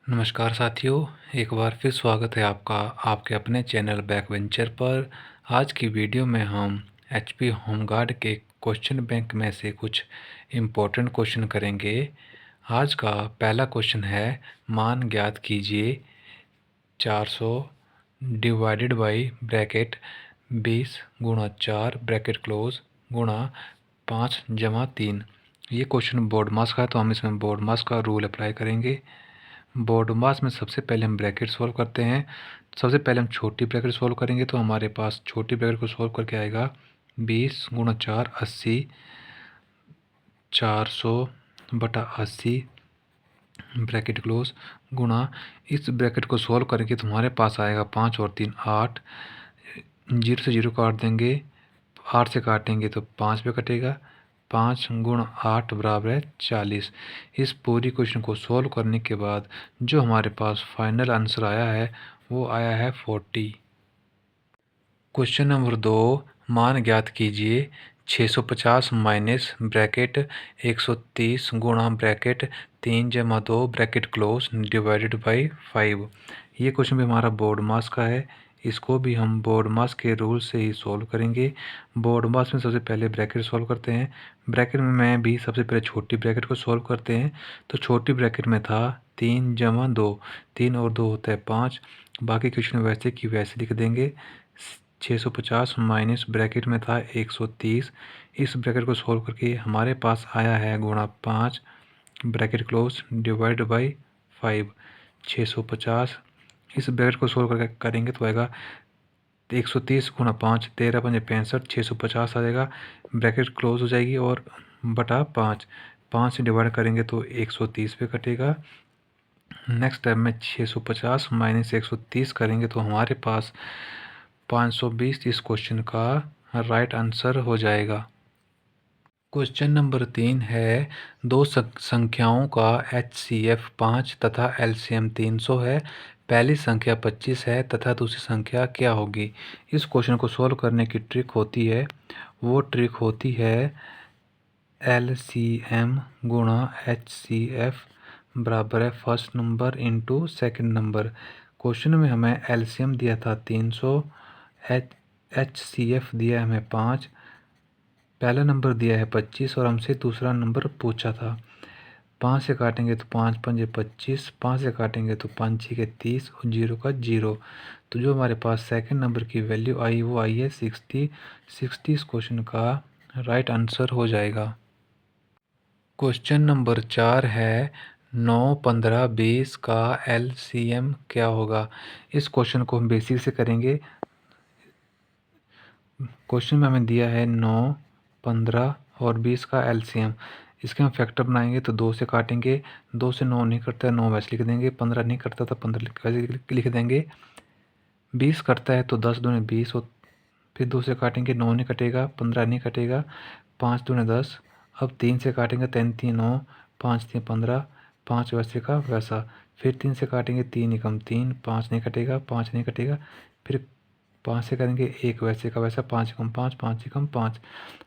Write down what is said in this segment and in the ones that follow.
नमस्कार साथियों, एक बार फिर स्वागत है आपका आपके अपने चैनल बैकवेंचर पर। आज की वीडियो में हम एचपी होमगार्ड के क्वेश्चन बैंक में से कुछ इम्पोर्टेंट क्वेश्चन करेंगे। आज का पहला क्वेश्चन है, मान ज्ञात कीजिए 400 डिवाइडेड बाई ब्रैकेट 20 गुणा 4 ब्रैकेट क्लोज गुणा 5 जमा 3। ये क्वेश्चन बोर्ड मास का है, तो हम इसमें बोर्ड मास का रूल अप्लाई करेंगे। बोर्ड मास में सबसे पहले हम ब्रैकेट सॉल्व करते हैं। सबसे पहले हम छोटी ब्रैकेट सॉल्व करेंगे, तो हमारे पास छोटी ब्रैकेट को सॉल्व करके आएगा 20 गुणा 4 80, 400/80 ब्रैकेट क्लोज गुणा, इस ब्रैकेट को सॉल्व करेंगे तो हमारे पास आएगा 5 और 3 8, 0 से 0 काट देंगे, 8 से काटेंगे तो 5 पे कटेगा, 5 गुणा 8 बराबर है 40। इस पूरी क्वेश्चन को सॉल्व करने के बाद जो हमारे पास फाइनल आंसर आया है वो आया है 40। क्वेश्चन नंबर 2, मान ज्ञात कीजिए 650 माइनस ब्रैकेट 130 गुणा ब्रैकेट 3 जमा 2 ब्रैकेट क्लोज डिवाइडेड बाई 5। ये क्वेश्चन भी हमारा बोर्ड मास का है, इसको भी हम बोर्ड मास के रूल से ही सॉल्व करेंगे। बोर्ड मास में सबसे पहले ब्रैकेट सॉल्व करते हैं। ब्रैकेट में भी सबसे पहले छोटी ब्रैकेट को सॉल्व करते हैं। तो छोटी ब्रैकेट में था 3 जमा 2, 3 और 2 होता है 5। बाकी क्वेश्चन वैसे की वैसे लिख देंगे। 650 माइनस ब्रैकेट में था 130, इस ब्रैकेट को सॉल्व करके हमारे पास आया है गुणा 5 ब्रैकेट क्लोज डिवाइड बाई 5। 650 इस ब्रैकेट को सॉल्व करके करेंगे तो आएगा 130 गुणा 5, 13 पंजे 65, 650 आ जाएगा, ब्रैकेट क्लोज हो जाएगी और बटा 5, 5 से डिवाइड करेंगे तो 130 पे कटेगा। नेक्स्ट टाइम में 650 माइनस 130 करेंगे तो हमारे पास 520 इस क्वेश्चन का राइट आंसर हो जाएगा। क्वेश्चन नंबर 3 है, दो संख्याओं का HCF 5 तथा LCM 300 है। पहली संख्या 25 है तथा दूसरी संख्या क्या होगी? इस क्वेश्चन को सॉल्व करने की ट्रिक होती है, वो ट्रिक होती है LCM गुणा HCF बराबर है first number into second number. Question में हमें LCM दिया था 300, HCF दिया है हमें 5, पहला नंबर दिया है 25 और हमसे दूसरा नंबर पूछा था। 5 से काटेंगे तो 5 पंजे 25, 5 से काटेंगे तो 5 छः 30 और 0 का 0। तो जो हमारे पास सेकंड नंबर की वैल्यू आई वो आई है 60। 60 इस क्वेश्चन का राइट आंसर हो जाएगा। क्वेश्चन नंबर 4 है, 9, 15, 20 का LCM क्या होगा? इस क्वेश्चन को हम बेसिक से करेंगे। क्वेश्चन में हमें दिया है 9, 15 और 20 का LCM। इसके हम फैक्टर बनाएंगे तो 2 से काटेंगे, 2 से 9 नहीं करता है 9 वैसे लिख देंगे, 15 नहीं करता तो 15 वैसे लिख देंगे, 20 करता है तो 10 दूनी 20 और फिर 2 से काटेंगे 9 नहीं कटेगा, 15 नहीं कटेगा, 5 दूनी 10। अब 3 से काटेंगे 3 3 9, 5 3 15, 5 वैसे का वैसा। फिर 3 से काटेंगे 3 एकम 3, 5 नहीं कटेगा, 5 नहीं कटेगा। फिर 5 से करेंगे 1 वैसे का वैसा, 5 एकम 5, 5 एकम 5।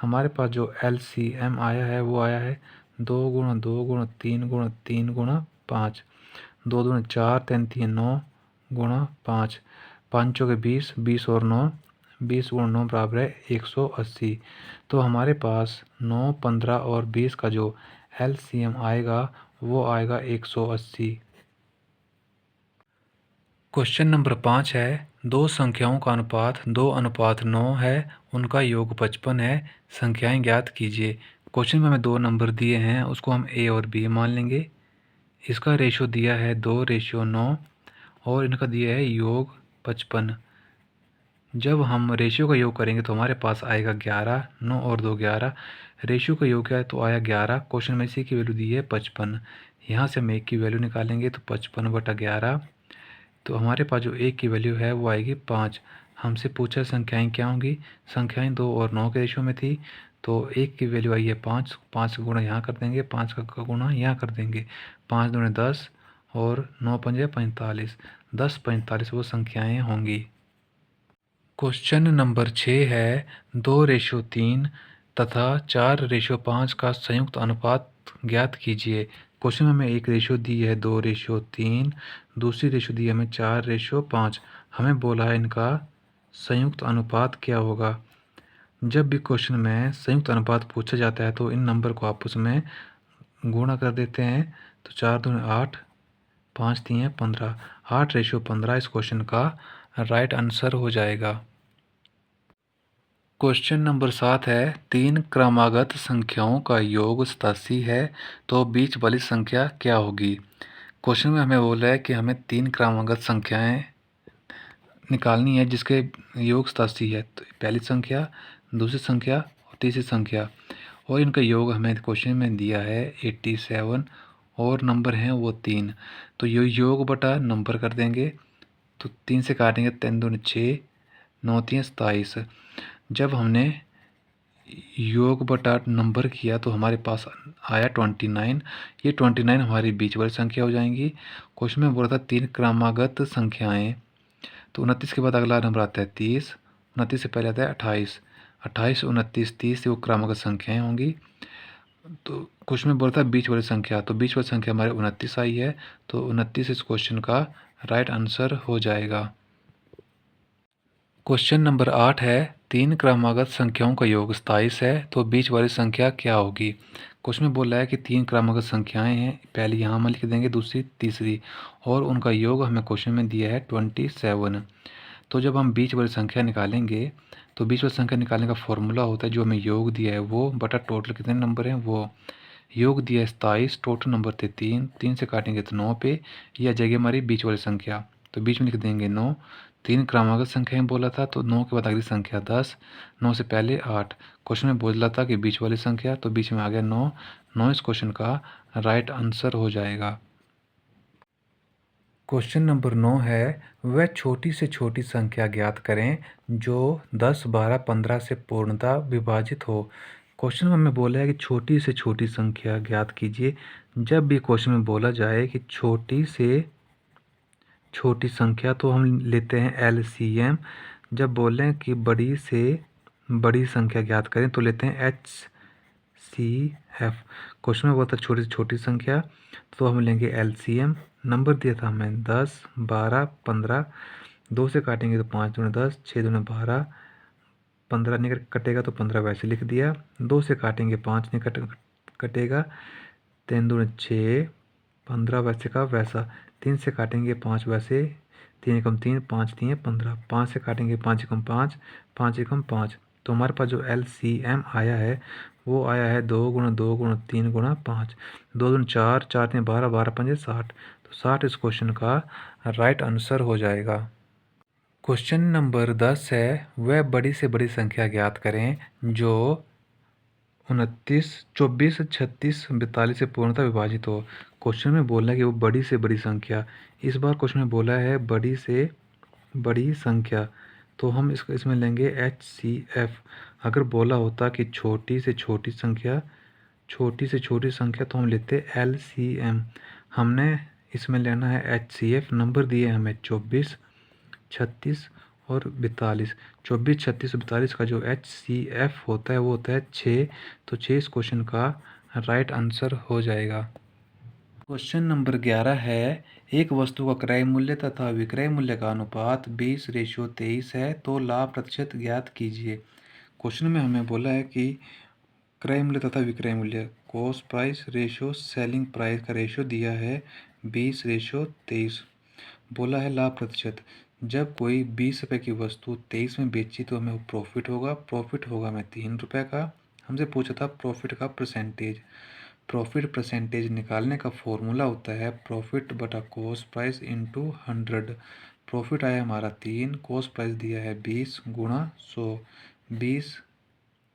हमारे पास जो LCM आया है वो आया है 2 गुणा 2 गुणा 3 गुणा 3 गुणा 5, 2 दूनी 4, 3 3 9 गुणा 5, 5 चौके 20, 20 और 9, 20 गुणा 9 बराबर है 180। तो हमारे पास 9, 15 और 20 का जो LCM आएगा वो आएगा 180। क्वेश्चन नंबर 5 है, दो संख्याओं का अनुपात 2:9 है, उनका योग 55 है, संख्याएं ज्ञात कीजिए। क्वेश्चन में हमें दो नंबर दिए हैं, उसको हम A और B मान लेंगे। इसका रेशियो दिया है 2:9 और इनका दिया है योग 55। जब हम रेशियो का योग करेंगे तो हमारे पास आएगा 11, 9 और 2 11। रेशियो का योग क्या है तो आया 11। क्वेश्चन में सी की वैल्यू दी है 55। यहाँ से हम एक की वैल्यू निकालेंगे तो 55/11। तो हमारे पास जो एक की वैल्यू है वो आएगी 5। हमसे पूछा संख्याएं क्या होंगी, संख्याएं 2 और 9 के रेशियो में थी, तो एक की वैल्यू आई है 5, 5 का गुणा यहाँ कर देंगे, 5 का गुणा यहाँ कर देंगे, 5 दूनी 10 और 9 पंजे 45, 10 45 वो संख्याएं होंगी। क्वेश्चन नंबर 6 है, 2:3 तथा 4:5 का संयुक्त अनुपात ज्ञात कीजिए। क्वेश्चन में हमें एक रेशियो दी है 2:3, दूसरी रेशियो दी है हमें 4:5। हमें बोला है इनका संयुक्त अनुपात क्या होगा। जब भी क्वेश्चन में संयुक्त अनुपात पूछा जाता है तो इन नंबर को आपस में गुणा कर देते हैं। तो 4 दूनी 8, 5 3 15, 8:15 इस क्वेश्चन का राइट आंसर हो जाएगा। क्वेश्चन नंबर 7 है, 3 क्रमागत संख्याओं का योग 87 है, तो बीच वाली संख्या क्या होगी। क्वेश्चन में हमें बोला है कि हमें 3 क्रमागत संख्याएं निकालनी है जिसके योग 87 है। तो पहली संख्या, दूसरी संख्या और तीसरी संख्या, और इनका योग हमें क्वेश्चन में दिया है 87 और नंबर हैं वो 3। तो ये योग बटा नंबर कर देंगे। तो 3 से काटेंगे, 3 दूनी 6, 9 3 27। जब हमने योग बटा नंबर किया तो हमारे पास आया 29। ये 29 हमारी बीच वाली संख्या हो जाएंगी। क्वेश्चन में बोला था 3 क्रमागत संख्याएं, तो 29 के बाद अगला नंबर आता है 30, 29 से पहले आता है 28, 28 29 30 वो क्रमागत संख्याएं होंगी। तो क्वेश्चन में बोला था बीच वाली संख्या, तो बीच वाली संख्या हमारे 29 आई है, तो 29 इस क्वेश्चन का राइट आंसर हो जाएगा। क्वेश्चन नंबर 8 है, 3 क्रमागत संख्याओं का योग 27 है, तो बीच वाली संख्या क्या होगी। क्वेश्चन में बोला है कि 3 क्रमागत संख्याएं हैं, पहली यहाँ हम लिख देंगे, दूसरी तीसरी, और उनका योग हमें क्वेश्चन में दिया है 27। तो जब हम बीच वाली संख्या निकालेंगे तो बीच वाली संख्या निकालने का फॉर्मूला होता है जो हमें योग दिया है वो बटा टोटल कितने नंबर हैं वो। योग दिया है 27, टोटल नंबर थे 3, 3 से काटेंगे तो 9 पे, यह आ जाएगी हमारी बीच वाली संख्या। तो बीच में लिख देंगे 9। 3 क्रमागत संख्याएं बोला था, तो 9 के बाद अगली संख्या 10, 9 से पहले 8। क्वेश्चन में बोला था कि बीच वाली संख्या, तो बीच में आ गया 9। 9 इस क्वेश्चन का राइट आंसर हो जाएगा। क्वेश्चन नंबर 9 है, वह छोटी से छोटी संख्या ज्ञात करें जो 10 12 15 से पूर्णतः विभाजित हो। क्वेश्चन में हमें बोला है कि छोटी से छोटी संख्या ज्ञात कीजिए। जब भी क्वेश्चन में बोला जाए कि छोटी से छोटी संख्या तो हम लेते हैं एलसीएम। जब बोलें कि बड़ी से बड़ी संख्या ज्ञात करें तो लेते हैं HCF। क्वेश्चन में बोला था छोटी से छोटी संख्या, तो हम लेंगे एलसीएम। नंबर दिया था हमें 10 12 15, 2 से काटेंगे तो 5 दूनी 10, 6 दूनी 12, 15 नहीं कटेगा तो 15 वैसे लिख दिया। 2 से काटेंगे 5 नहीं कटेगा, 3 दूनी 6, 15 वैसे का वैसा। 3 से काटेंगे 5 वैसे, 3 एकम 3, 5 3 15, 5 से काटेंगे 5 एकम 5, 5 एकम 5। तो हमारे पास जो LCM आया है वो आया है 2 गुणा 2 गुणा 3 गुणा 5, 2 दूनी 4, 4 3 12, 12 5 60। तो 60 इस क्वेश्चन का राइट आंसर हो जाएगा। क्वेश्चन नंबर 10 है, वह बड़ी से बड़ी संख्या ज्ञात करें जो 29 24 36 42 से पूर्णतः विभाजित हो। क्वेश्चन में बोला है कि वो बड़ी से बड़ी संख्या, इस बार क्वेश्चन में बोला है बड़ी से बड़ी संख्या, तो हम इसमें लेंगे HCF। अगर बोला होता कि छोटी से छोटी संख्या, छोटी से छोटी संख्या, तो हम लेते LCM। हमने इसमें लेना है HCF। नंबर दिए हमें 24 36 और 42। 24 36 और 42 का जो HCF होता है वो होता है 6। तो 6 इस क्वेश्चन का राइट आंसर हो जाएगा। क्वेश्चन नंबर 11 है, एक वस्तु का क्रय मूल्य तथा विक्रय मूल्य का अनुपात 20:23 है, तो लाभ प्रतिशत ज्ञात कीजिए। क्वेश्चन में हमें बोला है कि क्रय मूल्य तथा विक्रय मूल्य, cost price ratio selling price का रेशो दिया है 20:23। बोला है लाभ प्रतिशत, जब कोई 20 रुपये की वस्तु 23 में बेची तो हमें प्रॉफिट होगा। प्रॉफिट होगा हमें 3 रुपये का। हमसे पूछा था प्रॉफिट का परसेंटेज। प्रॉफिट परसेंटेज निकालने का फॉर्मूला होता है प्रॉफिट बटा कॉस्ट प्राइस इंटू 100। प्रॉफिट आया हमारा 3, कॉस्ट प्राइस दिया है 20 गुणा 100। 20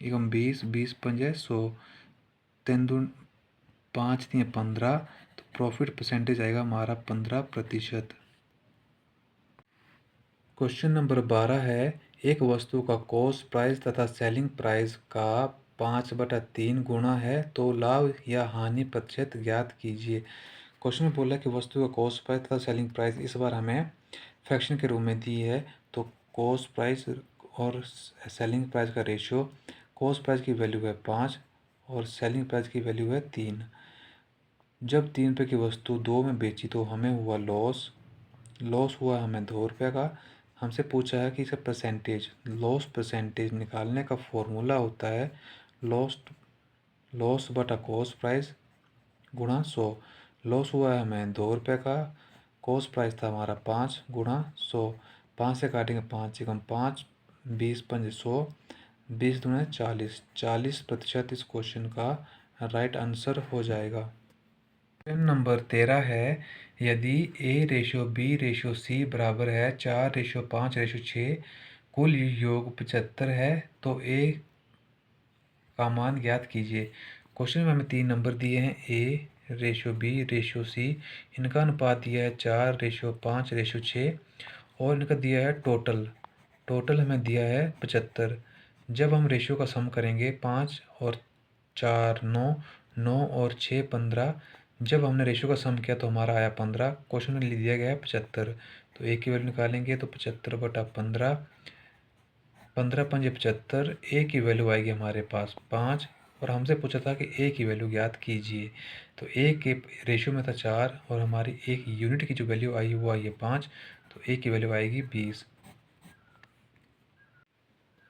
एकम 20, 20 पंजे 100, 3 दून 5 3 15। तो प्रॉफिट परसेंटेज आएगा हमारा 15%। क्वेश्चन नंबर 12 है, एक वस्तु का कॉस्ट प्राइस तथा सेलिंग प्राइस का 5/3 गुणा है, तो लाभ या हानि प्रतिशत ज्ञात कीजिए। क्वेश्चन में बोला कि वस्तु का कॉस्ट प्राइस तथा सेलिंग प्राइस इस बार हमें फ्रैक्शन के रूप में दी है। तो कॉस्ट प्राइस और सेलिंग प्राइस का रेशियो, कॉस्ट प्राइस की वैल्यू है 5 और सेलिंग प्राइस की वैल्यू है 3। जब 3 रुपये की वस्तु 2 में बेची तो हमें हुआ लॉस। लॉस हुआ हमें 2 रुपये का। हमसे पूछा है कि इसका परसेंटेज, लॉस परसेंटेज निकालने का फॉर्मूला होता है लॉस लॉस बटा कॉस्ट प्राइस गुणा 100। लॉस हुआ है हमें 2 रुपये का, कॉस्ट प्राइस था हमारा 5 गुणा 100। 5 से काटेंगे 5 से कम 5, 20 पंजे 100, 20 दूने 40, 40% इस क्वेश्चन का राइट आंसर हो जाएगा। क्वेश्चन नंबर 13 है, यदि A/B/C बराबर है 4/5/6, कुल योग 75 है, तो A का मान ज्ञात कीजिए। क्वेश्चन में हमें 3 नंबर दिए हैं, A/B/C, इनका अनुपात दिया है 4/5/6 और इनका दिया है टोटल। टोटल हमें दिया है 75। जब हम रेशियो का सम करेंगे 5 और 4 9, 9 और 6 15, जब हमने रेशियो का सम किया तो हमारा आया 15। क्वेश्चन में दिया गया है 75, तो ए की वैल्यू निकालेंगे तो 75 बटा 15, 15 पंजे 75, ए की वैल्यू आएगी हमारे पास 5 और हमसे पूछा था कि ए की वैल्यू ज्ञात कीजिए। तो ए के रेशियो में था 4 और हमारी एक यूनिट की जो वैल्यू आई वो आई है 5, तो ए की वैल्यू आएगी 20।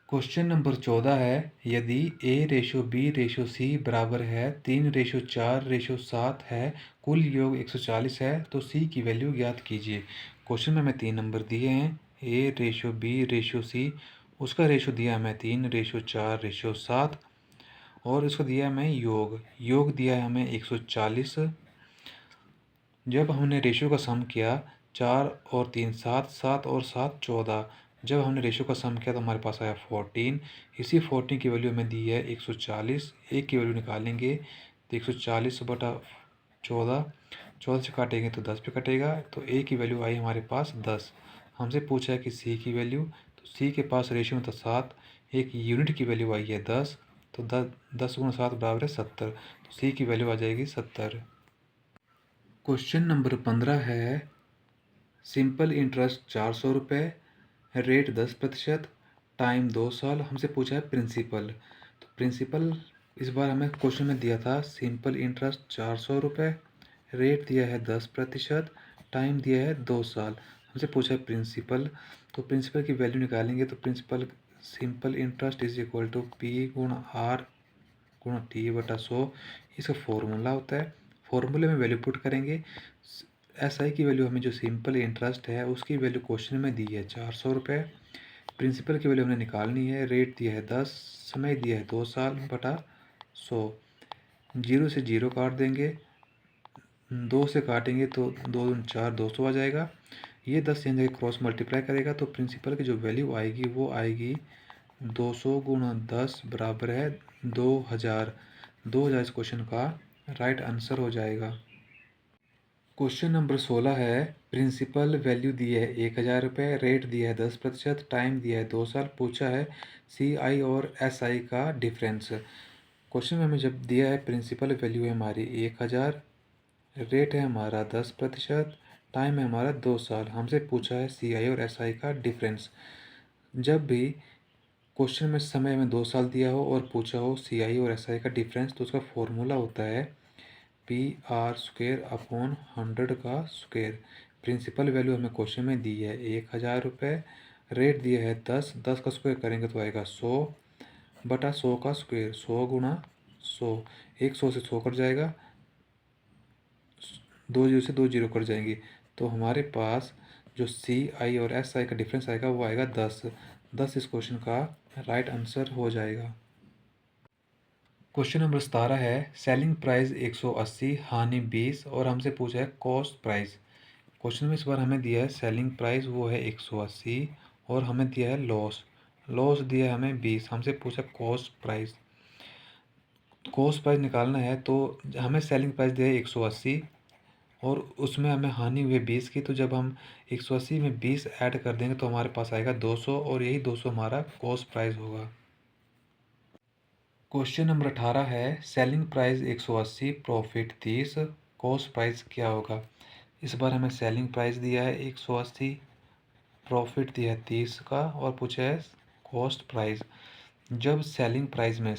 क्वेश्चन नंबर 14 है, यदि A/B/C बराबर है 3/4/7 है, कुल योग 140 है, तो C की वैल्यू ज्ञात कीजिए। क्वेश्चन में हमें 3 नंबर दिए हैं, A/B/C, उसका रेशो दिया हमें 3/4/7 और उसका दिया हमें योग दिया है हमें 140। जब हमने रेशियो का सम किया 4 और 3 7, 7 और 7 14, जब हमने रेशियो का सम किया तो हमारे पास आया 14। इसी 14 की वैल्यू हमें दी है 140। एक की वैल्यू निकालेंगे तो 140 बटा 14, 14 से काटेंगे तो 10 पे कटेगा, तो ए की वैल्यू आई हमारे पास 10। हमसे पूछा है कि सी की वैल्यू, तो सी के पास रेशियो में था 7, एक यूनिट की वैल्यू आई है 10, तो 10 गुणा 7 बराबर है 70, तो सी की वैल्यू आ जाएगी 70। क्वेश्चन नंबर 15 है, सिंपल इंटरेस्ट 400 रुपये, रेट 10%, टाइम 2 साल। हमसे पूछा है प्रिंसिपल, तो प्रिंसिपल इस बार हमें क्वेश्चन में दिया था सिंपल इंटरेस्ट 400 रुपये, रेट दिया है 10%, टाइम दिया है 2 साल। हमसे पूछा है प्रिंसिपल, तो प्रिंसिपल की वैल्यू निकालेंगे तो principal simple interest is equal to P गुणा R गुणा T बटा 100, इसका फॉर्मूला होता है। फॉर्मूले में वैल्यू पुट करेंगे, SI की वैल्यू हमें जो सिंपल इंटरेस्ट है उसकी वैल्यू क्वेश्चन में दी है 400 रुपये, प्रिंसिपल की वैल्यू हमने निकालनी है, रेट दिया है 10, समय दिया है 2 साल बटा 100। 0 से 0 काट देंगे, 2 से काटेंगे तो 2 दूनी 4, 200 आ जाएगा। ये 10 से जगह क्रॉस मल्टीप्लाई करेगा तो प्रिंसिपल की जो वैल्यू आएगी वो आएगी 200 गुणा 10 बराबर है 2000। 2000 इस क्वेश्चन का राइट आंसर हो जाएगा। क्वेश्चन नंबर 16 है, प्रिंसिपल वैल्यू दी है 1000 रुपये, रेट दिया है 10%, टाइम दिया है 2 साल, पूछा है CI और SI का डिफरेंस। क्वेश्चन में हमें जब दिया है प्रिंसिपल वैल्यू है हमारी 1000, रेट है हमारा 10%, टाइम है हमारा 2 साल, हमसे पूछा है CI और SI का डिफरेंस। जब भी क्वेश्चन में समय में 2 साल दिया हो और पूछा हो CI और SI का डिफरेंस, तो उसका फॉर्मूला होता है PR² अपॉन 100 का स्क्वेयर। प्रिंसिपल वैल्यू हमें क्वेश्चन में दी है 1000 रुपये, रेट दिया है 10, 10 का स्क्वायर करेंगे तो आएगा 100 बटा 100 का स्क्वायर, 100 गुणा 100, 100 से 100 कट जाएगा, 2 जीरो से 2 जीरो कट जाएंगी, तो हमारे पास जो CI और SI का डिफरेंस आएगा वो आएगा 10। 10 इस क्वेश्चन का राइट आंसर हो जाएगा। क्वेश्चन नंबर 17 है, सेलिंग प्राइस 180, हानि 20 और हमसे पूछा है कॉस्ट प्राइस। क्वेश्चन में इस बार हमें दिया है सेलिंग प्राइस वो है 180 और हमें दिया है लॉस दिया है हमें 20, हमसे पूछा कॉस्ट प्राइस। कॉस्ट प्राइस निकालना है तो हमें सेलिंग प्राइस दिया है 180 और उसमें हमें हानि हुई 20 की, तो जब हम 180 में 20 ऐड कर देंगे तो हमारे पास आएगा 200 और यही 200 हमारा कॉस्ट प्राइस होगा। क्वेश्चन नंबर 18 है, selling price 180, profit 30, cost price क्या होगा। इस बार हमें सेलिंग प्राइस दिया है 180, प्रॉफिट दिया है 30 का और पूछा है कॉस्ट प्राइस। जब सेलिंग प्राइस में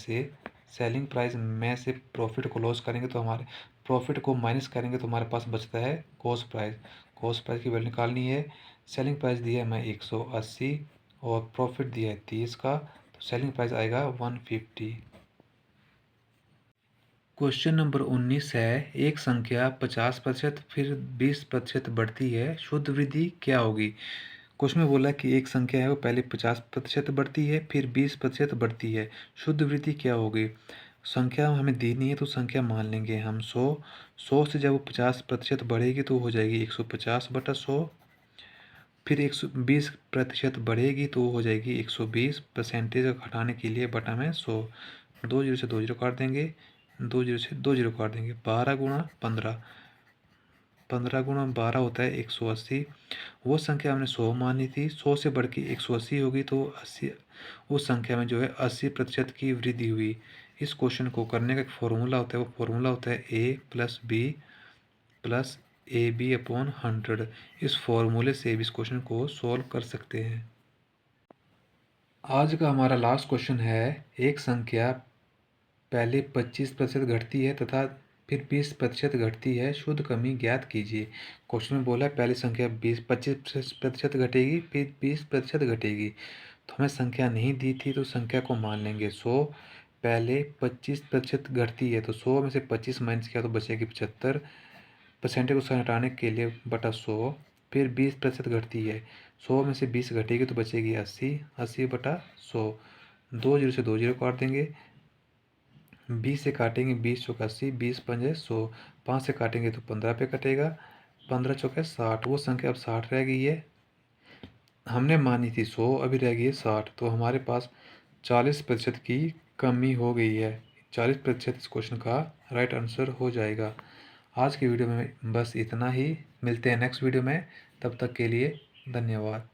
से प्रॉफिट को लॉस करेंगे तो हमारे प्रॉफिट को माइनस करेंगे तो हमारे पास बचता है कॉस्ट प्राइस। कॉस्ट प्राइस की वैल्यू निकालनी है। सेलिंग प्राइस दिया है मैं 180 और प्रॉफिट दिया है 30 का, तो सेलिंग प्राइस आएगा 150। क्वेश्चन नंबर 19 है, एक संख्या 50% फिर 20% बढ़ती है, शुद्ध वृद्धि क्या होगी। क्वेश्चन में बोला कि एक संख्या है वो पहले 50% बढ़ती है फिर 20% बढ़ती है, शुद्ध वृद्धि क्या होगी। संख्या हमें दी नहीं है तो संख्या मान लेंगे हम 100। 100 से जब वो 50% बढ़ेगी तो हो जाएगी 150/100। फिर 120% बढ़ेगी तो हो जाएगी 120। परसेंटेज घटाने के लिए बटा में 100। 2 जीरो से 2 जीरो काट देंगे, 2 जीरो से 2 जीरो काट देंगे। 12 गुणा 15, 15 गुणा 12 होता है 180। वो संख्या हमने 100 मानी थी, 100 से बढ़ के 180 होगी तो 80, उस संख्या में जो है 80% की वृद्धि हुई। इस क्वेश्चन को करने का एक फॉर्मूला होता है, वो फॉर्मूला होता है A+B+AB/100। इस फॉर्मूले से भी इस क्वेश्चन को सॉल्व कर सकते हैं। आज का हमारा लास्ट क्वेश्चन है, एक संख्या पहले 25% घटती है तथा फिर 20% घटती है, शुद्ध कमी ज्ञात कीजिए। क्वेश्चन में बोला है पहली संख्या 25% घटेगी फिर 20% घटेगी, तो हमें संख्या नहीं दी थी तो संख्या को मान लेंगे 100। पहले 25% घटती है तो 100 में से 25 माइनस किया तो बचेगी 75। परसेंटेज को हटाने के लिए बटा 100। फिर 20% घटती है, 100 में से 20 घटेगी तो बचेगी 80। 80/100। 2 जीरो से 2 जीरो काट देंगे, 20 से काटेंगे 20 चौका 80, 20 पंजे 100। 5 से काटेंगे तो 15 पे कटेगा, 15 चौके 60। वो संख्या अब 60 रह गई है, हमने मानी थी 100, अभी रह गई है 60, तो हमारे पास 40% की कमी हो गई है। 40% इस क्वेश्चन का राइट आंसर हो जाएगा। आज की वीडियो में बस इतना ही, मिलते हैं नेक्स्ट वीडियो में, तब तक के लिए धन्यवाद।